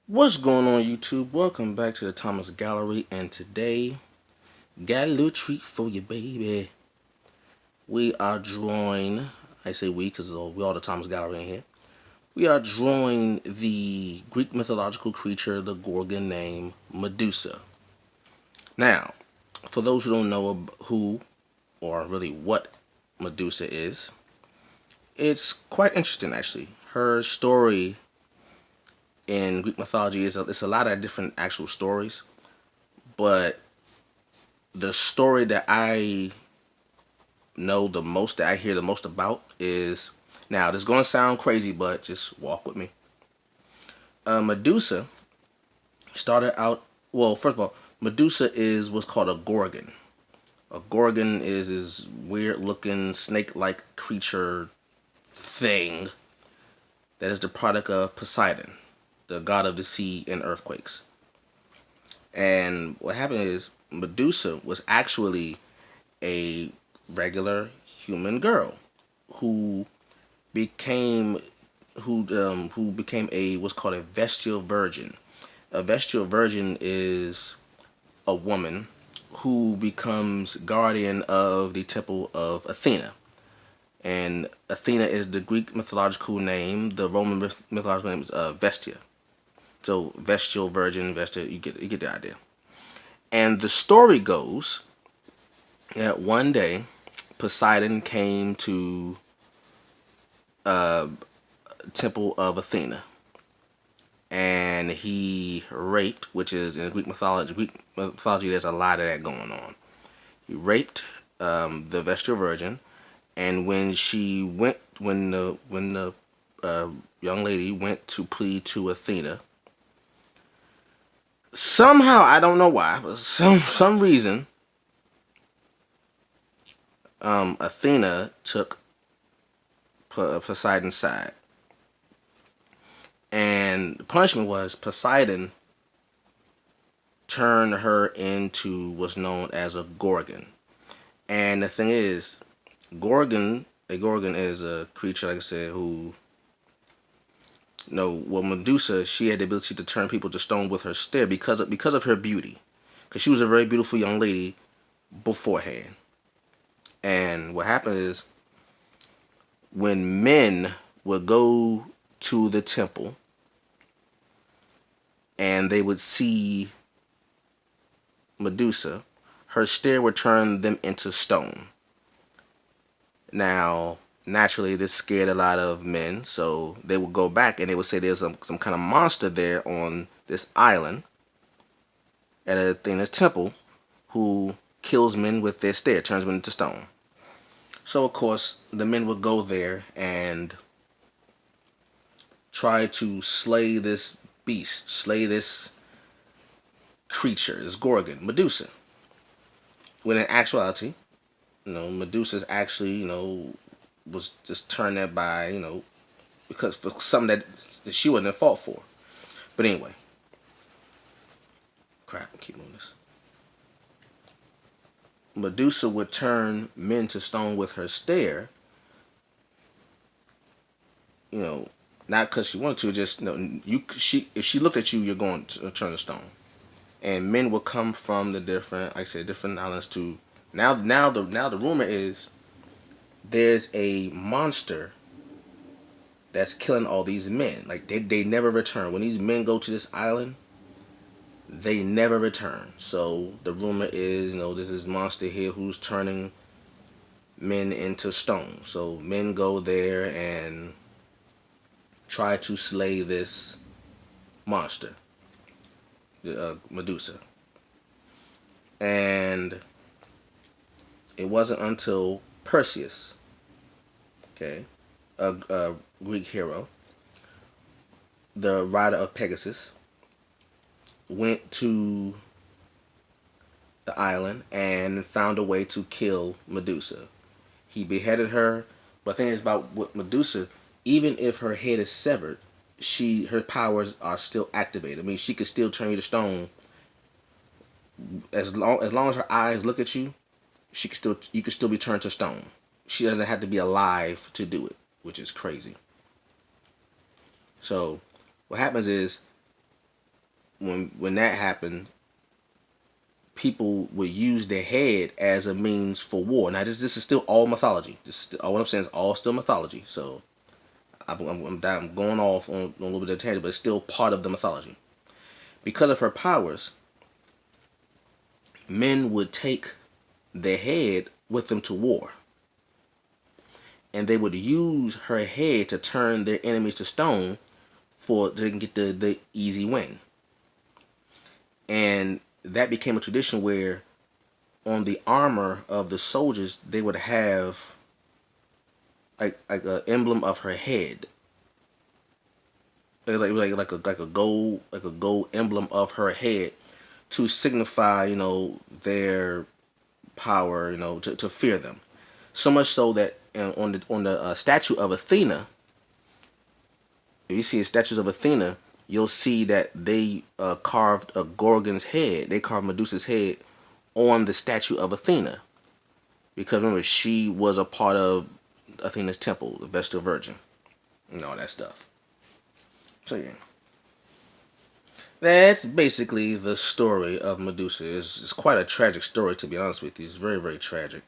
What's going on, YouTube? Welcome back to the Thomas Gallery, and today got a little treat for you, baby. We are drawing. I say we because we all the Thomas Gallery in here. We are drawing the Greek mythological creature, the Gorgon, named Medusa. Now, for those who don't know who or really what Medusa is, it's quite interesting actually. Her story in Greek mythology it's a lot of different actual stories, but the story that I know the most, that I hear the most about is, now this is going to sound crazy, but just walk with me. Medusa started out, well, first of all, Medusa is what's called a gorgon. A gorgon is this weird looking snake like creature thing that is the product of Poseidon, the god of the sea and earthquakes. And what happened is Medusa was actually a regular human girl who became who became a what's called a vestal virgin. A vestal virgin is a woman who becomes guardian of the temple of Athena. And Athena is the Greek mythological name. The Roman mythological name is Vestia. So vestal virgin, Vestia, you get the idea. And the story goes that one day Poseidon came to temple of Athena, and he raped, which is in Greek mythology. There's a lot of that going on. He raped the Vestal Virgin, and when the young lady went to plead to Athena, somehow, I don't know why, but some reason, Athena took Poseidon's side. And the punishment was Poseidon turned her into what's known as a gorgon. And the thing is, a gorgon is a creature, like I said, who, well, Medusa, she had the ability to turn people to stone with her stare because of her beauty. Because she was a very beautiful young lady beforehand. And what happened is, when men would go to the temple and they would see Medusa, her stare would turn them into stone. Now, naturally, this scared a lot of men, so they would go back and they would say there's some kind of monster there on this island at Athena's temple who kills men with their stare, turns them into stone. So, of course, the men would go there and try to slay this beast, slay this creature, this gorgon, Medusa. When in actuality, Medusa's actually, was just turned there by, because for something that she wasn't at fault for. But anyway, crap, keep moving this. Medusa would turn men to stone with her stare, not because she wanted to, just if she looked at you, you're going to turn to stone. And men will come from the different, like I said, different islands to now. The rumor is there's a monster that's killing all these men. Like they never return. When these men go to this island, they never return. So the rumor is, there's this monster here who's turning men into stone. So men go there and try to slay this monster, Medusa. And it wasn't until Perseus, okay, a Greek hero, the rider of Pegasus, went to the island and found a way to kill Medusa. He beheaded her, but the thing is about what Medusa, even if her head is severed, her powers are still activated. I mean, she could still turn you to stone. As long as her eyes look at you, you could still be turned to stone. She doesn't have to be alive to do it, which is crazy. So what happens is when that happened, people would use their head as a means for war. Now this is still all mythology. This is still, all what I'm saying is all still mythology. So I'm going off on a little bit of tangent, but it's still part of the mythology. Because of her powers, men would take their head with them to war, and they would use her head to turn their enemies to stone for they can get the easy win. And that became a tradition where on the armor of the soldiers they would have like an emblem of her head, like a gold emblem of her head to signify their power, to fear them. So much so that on the statue of Athena, if you see statues of Athena, you'll see that they carved a Gorgon's head. They carved Medusa's head on the statue of Athena, because remember she was a part of Athena's temple, the Vestal Virgin, and all that stuff. So yeah, that's basically the story of Medusa. It's quite a tragic story, to be honest with you. It's very, very tragic.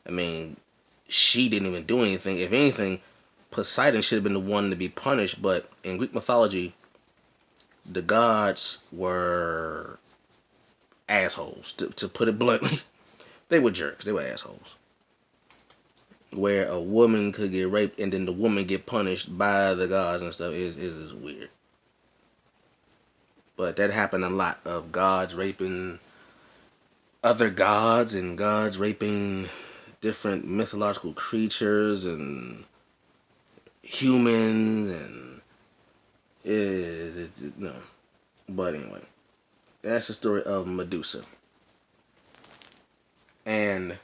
I mean, she didn't even do anything. If anything, Poseidon should have been the one to be punished. But in Greek mythology, the gods were assholes. To put it bluntly, they were jerks. They were assholes. Where a woman could get raped and then the woman get punished by the gods and stuff is weird. But that happened a lot, of gods raping other gods and gods raping different mythological creatures and humans and no. But anyway, that's the story of Medusa. And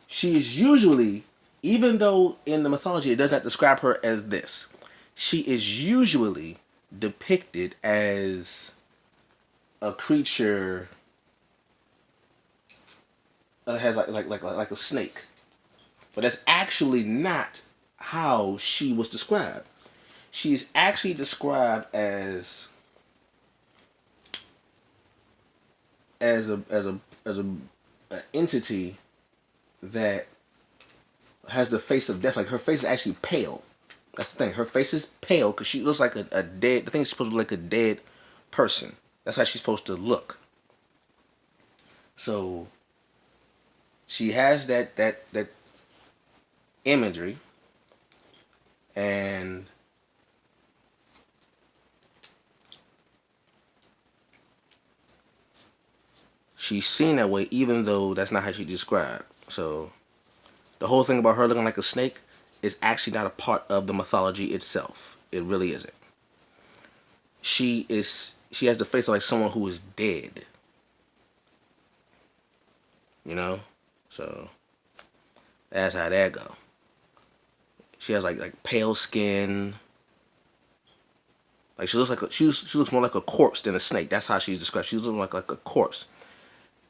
she is usually, even though in the mythology it does not describe her as this, she is usually depicted as a creature that has like a snake. But that's actually not how she was described. She is actually described as an entity that has the face of death. Like her face is actually pale. That's the thing. Her face is pale because she looks like a dead. I think she's supposed to look like a dead person. That's how she's supposed to look. So she has that imagery, and she's seen that way, even though that's not how she described. So the whole thing about her looking like a snake is actually not a part of the mythology itself. It really isn't. She has the face of like someone who is dead. So that's how that go. She has like pale skin. Like she looks more like a corpse than a snake. That's how she's described. She's looking like a corpse.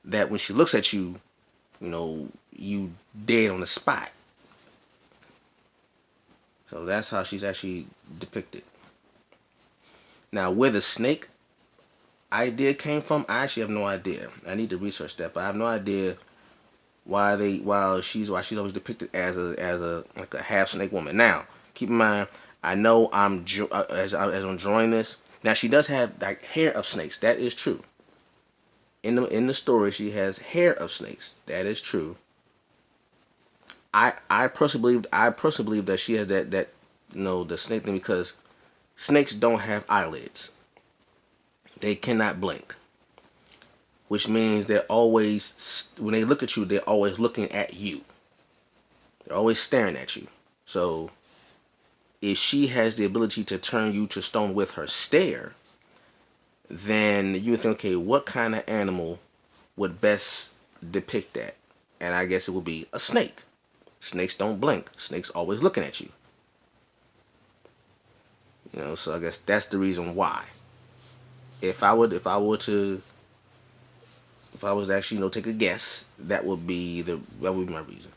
That when she looks at you, you dead on the spot. So that's how she's actually depicted. Now, where the snake idea came from, I actually have no idea. I need to research that, but I have no idea why she's always depicted as a like a half snake woman. Now, keep in mind, I know as I'm drawing this. Now, she does have like hair of snakes. That is true. In the story, she has hair of snakes. That is true. I personally believe that she has that the snake thing, because snakes don't have eyelids. They cannot blink, which means they're always, when they look at you, they're always looking at you. They're always staring at you. So if she has the ability to turn you to stone with her stare, then you would think, okay, what kind of animal would best depict that? And I guess it would be a snake. Snakes don't blink. Snakes always looking at you. So I guess that's the reason why. If I was to actually take a guess, that would be my reason.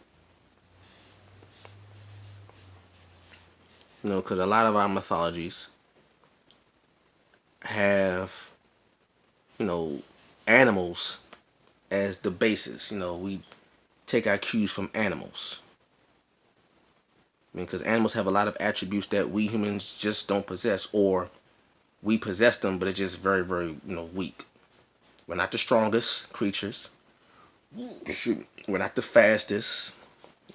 Because a lot of our mythologies have, you know, animals as the basis. We take our cues from animals. I mean, because animals have a lot of attributes that we humans just don't possess, or we possess them, but it's just very, very, weak. We're not the strongest creatures. We're not the fastest.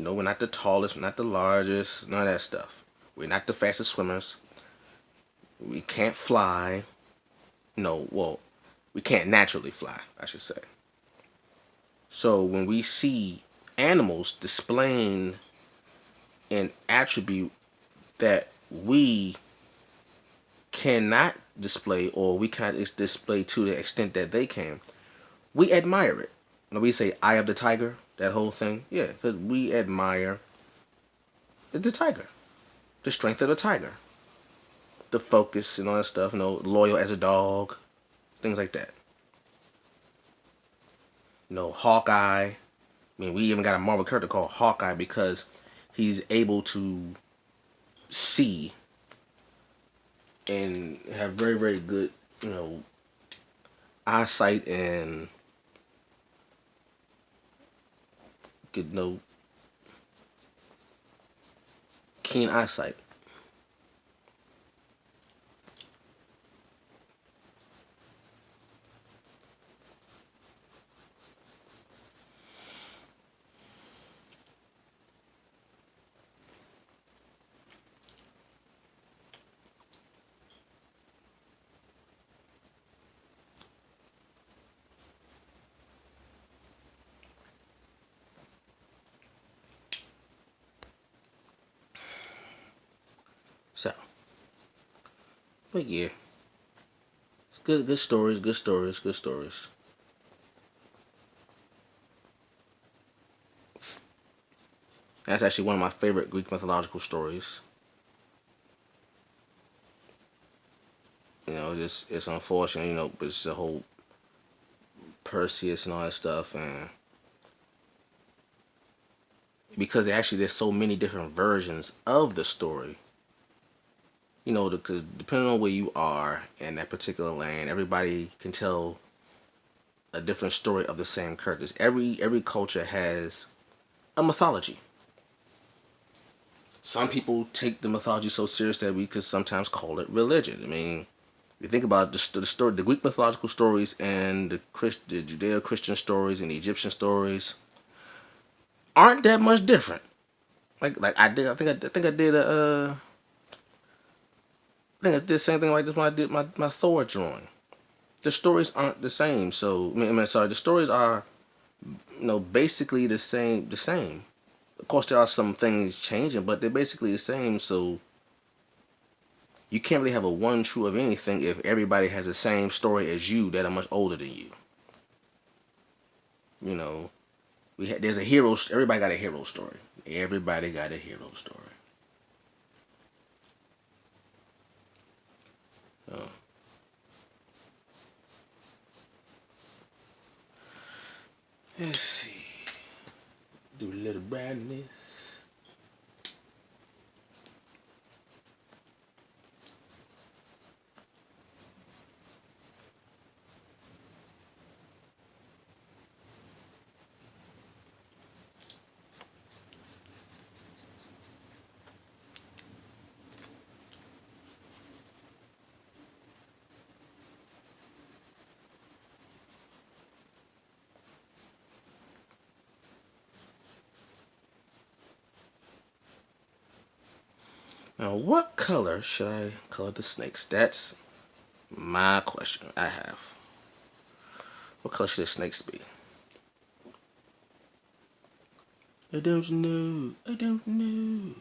We're not the tallest. We're not the largest. None of that stuff. We're not the fastest swimmers. We can't fly. No, well, we can't naturally fly, I should say. So when we see animals displaying an attribute that we cannot display, or we cannot display to the extent that they can, we admire it. We say eye of the tiger, that whole thing. Yeah, because we admire the tiger, the strength of the tiger, the focus and all that stuff. Loyal as a dog, things like that. Hawkeye. I mean, we even got a Marvel character called Hawkeye because he's able to see and have very, very good, eyesight and good, keen eyesight. So, but yeah, it's good stories, good stories, good stories. That's actually one of my favorite Greek mythological stories. It's unfortunate, but it's the whole Perseus and all that stuff, and because actually there's so many different versions of the story. Because depending on where you are in that particular land, everybody can tell a different story of the same characters. Every culture has a mythology. Some people take the mythology so serious that we could sometimes call it religion. I mean, you think about the story, the Greek mythological stories, and the Judeo-Christian stories and the Egyptian stories aren't that much different. Like I think I did the same thing like this when I did my Thor drawing. The stories aren't the same. So sorry, the stories are basically the same. The same. Of course, there are some things changing, but they're basically the same. So you can't really have a one true of anything if everybody has the same story as you that are much older than you. You know, there's a hero. Everybody got a hero story. Everybody got a hero story. Oh. Let's see. Do a little brightness. Now, what color should I color the snakes? That's my question I have. What color should the snakes be? I don't know. I don't know.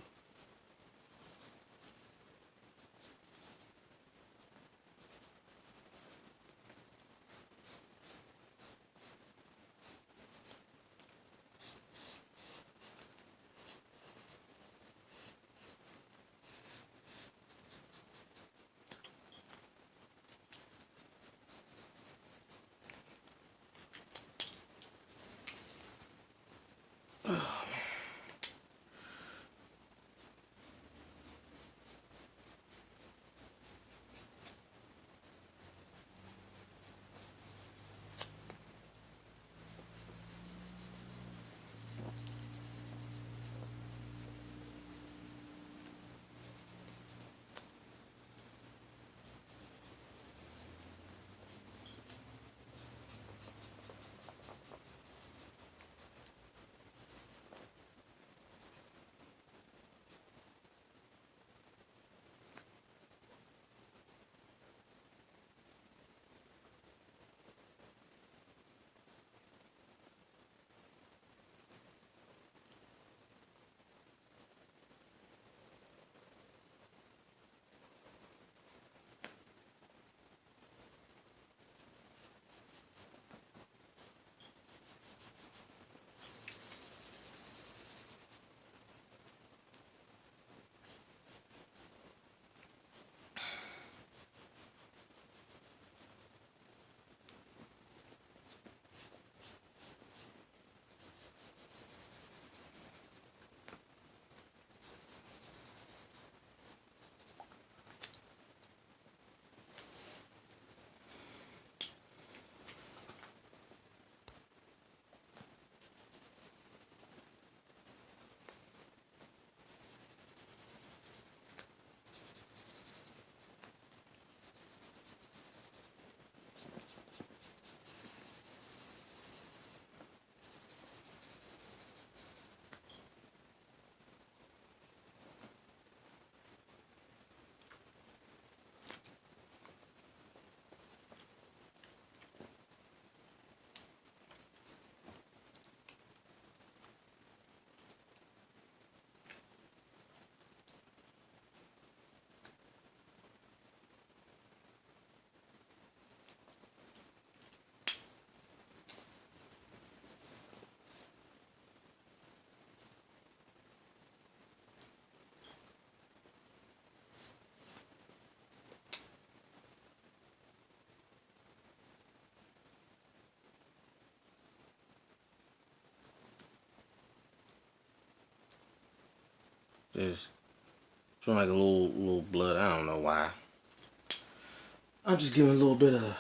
Just showing like a little blood. I don't know why. I'm just giving a little bit of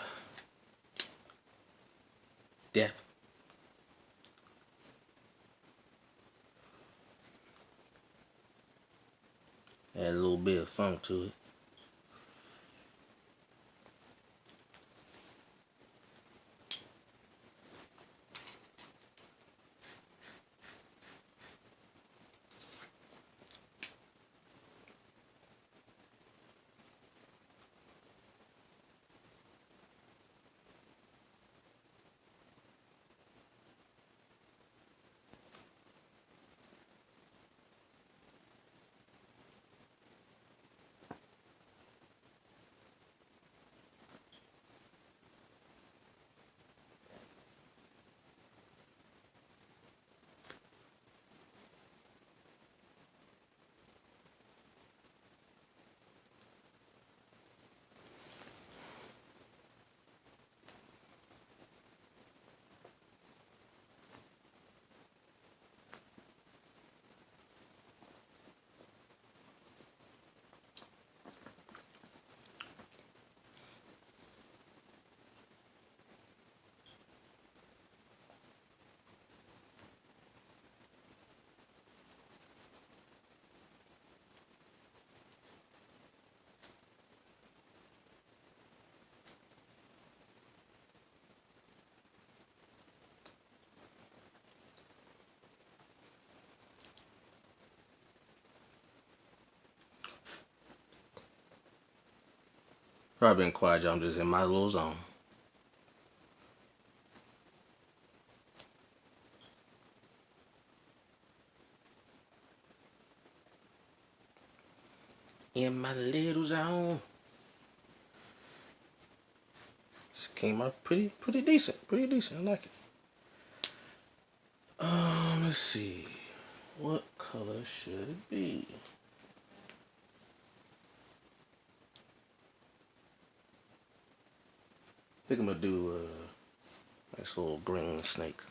depth. Add a little bit of funk to it. Probably been quiet, y'all. I'm just in my little zone. In my little zone. This came out pretty decent. Pretty decent. I like it. Let's see. What color should it be? I think I'm gonna do a nice little green snake.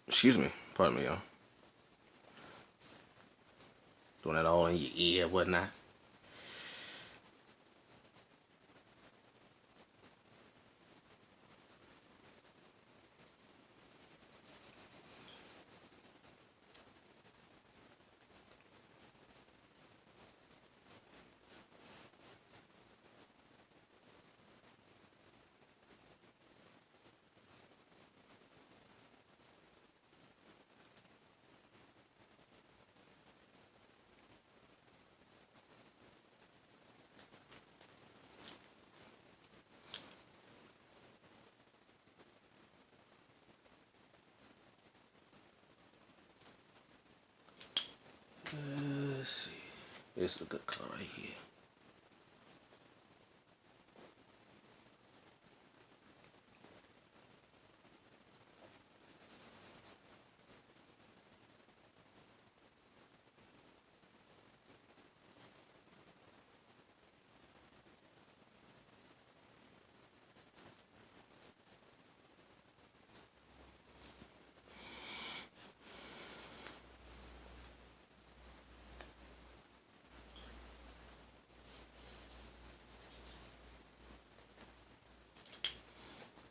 Excuse me. Pardon me, y'all. Doing that all in your ear, whatnot. Let's see. This is a good color right here.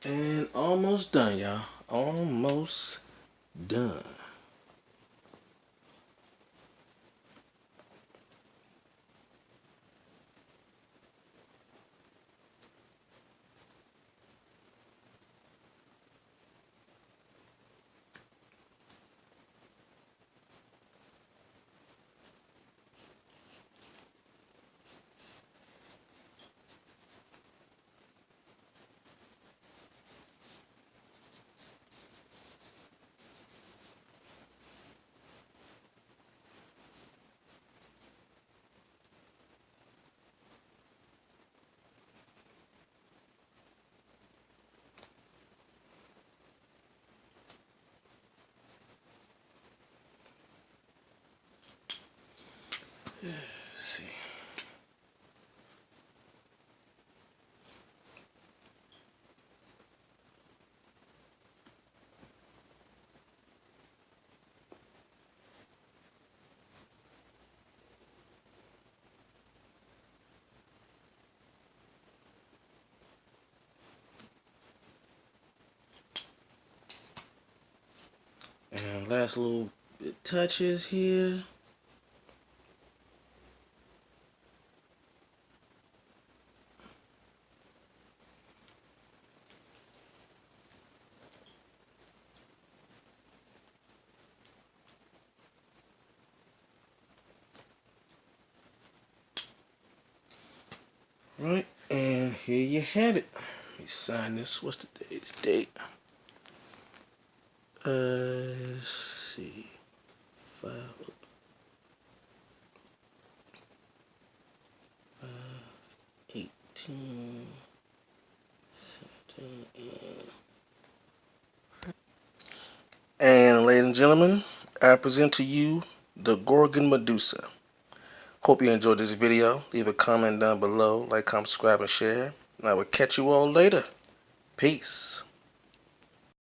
And almost done, y'all. Almost done. Let's see. And last little bit touches here. Right, and here you have it. Let me sign this. What's today's date? Let's see. 18, 17. And ladies and gentlemen, I present to you the Gorgon Medusa. Hope you enjoyed this video. Leave a comment down below, like, comment, subscribe, and share. And I will catch you all later. Peace.